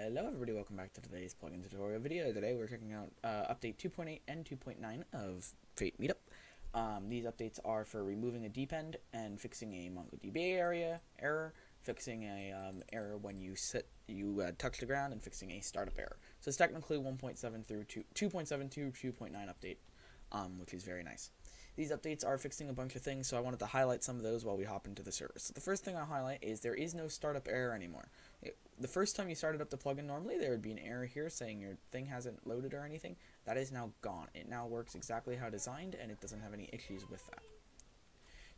Hello everybody, welcome back to today's plugin tutorial video. Today we're checking out update 2.8 and 2.9 of FateMeetup. These updates are for removing a depend and fixing a MongoDB error, fixing a error when you touch the ground, and fixing a startup error. So it's technically 1.7 through 2.7 to 2.9 update, which is very nice. These updates are fixing a bunch of things, so I wanted to highlight some of those while we hop into the server. So the first thing I'll highlight is there is no startup error anymore. The first time you started up the plugin, normally there would be an error here saying your thing hasn't loaded or anything. That is now gone. It now works exactly how designed, and it doesn't have any issues with that.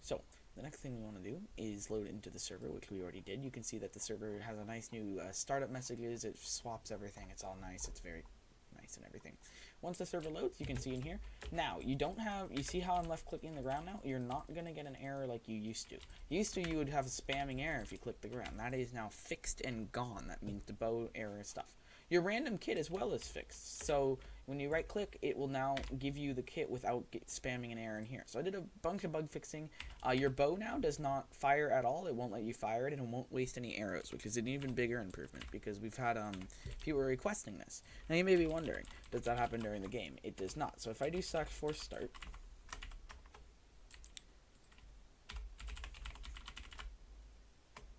So the next thing we want to do is load into the server, which we already did. You can see that the server has a nice new startup messages. It swaps everything. It's all nice. It's very nice and everything. Once the server loads, you can see in here. Now, you see how I'm left clicking the ground now? You're not going to get an error like you used to. You would have a spamming error if you click the ground. That is now fixed and gone. That means Tabo Error stuff. Your random kit as well is fixed. So when you right click, it will now give you the kit without spamming an error in here. So I did a bunch of bug fixing. Your bow now does not fire at all. It won't let you fire it, and it won't waste any arrows, which is an even bigger improvement because we've had people requesting this. Now you may be wondering, does that happen during the game? It does not. So if I do /force start,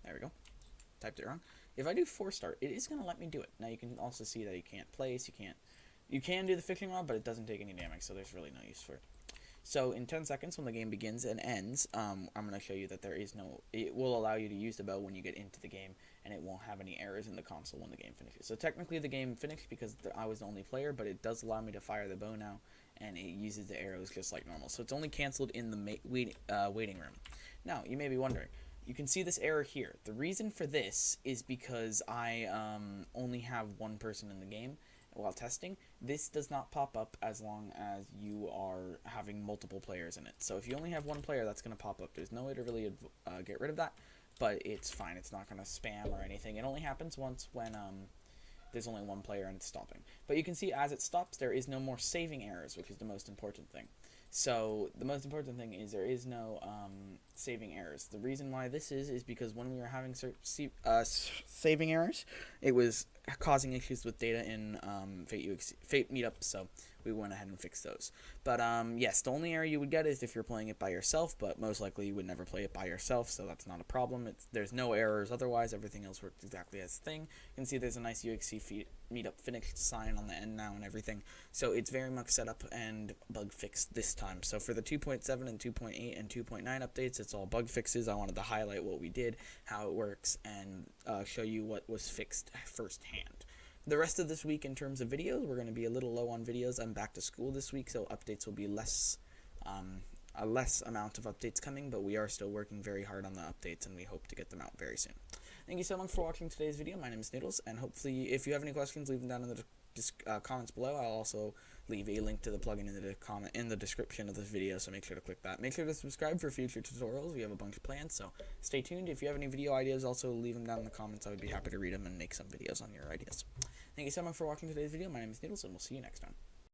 there we go. Typed it wrong. If I do force start, it is going to let me do it. Now you can also see that you can't place, you can do the fixing rod, but it doesn't take any damage, so there's really no use for it. So in 10 seconds, when the game begins and ends, I'm going to show you that it will allow you to use the bow when you get into the game, and it won't have any errors in the console when the game finishes. So technically the game finished because I was the only player, but it does allow me to fire the bow now, and it uses the arrows just like normal. So it's only canceled in the waiting room. Now, you may be wondering, you can see this error here. The reason for this is because I only have one person in the game while testing. This does not pop up as long as you are having multiple players in it. So if you only have one player, that's going to pop up. There's no way to really get rid of that, but it's fine. It's not going to spam or anything. It only happens once when there's only one player and it's stopping. But you can see as it stops, there is no more saving errors, which is the most important thing. So the most important thing is there is no saving errors. The reason why this is because when we were having saving errors, it was causing issues with data in FateMeetup, so we went ahead and fixed those. But yes, the only error you would get is if you're playing it by yourself, but most likely you would never play it by yourself, so that's not a problem. There's no errors otherwise. Everything else works exactly as a thing. You can see there's a nice UXC Meetup finished sign on the end now and everything. So it's very much set up and bug fixed this time. So for the 2.7 and 2.8 and 2.9 updates, it's all bug fixes. I wanted to highlight what we did, how it works, and show you what was fixed firsthand. The rest of this week in terms of videos, we're going to be a little low on videos. I'm back to school this week, so updates will be a less amount of updates coming, but we are still working very hard on the updates, and we hope to get them out very soon. Thank you so much for watching today's video. My name is Noodles, and hopefully if you have any questions, leave them down in the comments below. I'll also leave a link to the plugin in the description of this video, so make sure to click that. Make sure to subscribe for future tutorials. We have a bunch of plans, so stay tuned. If you have any video ideas, also leave them down in the comments. I would be happy to read them and make some videos on your ideas. Thank you so much for watching today's video. My name is Noodles, and we'll see you next time.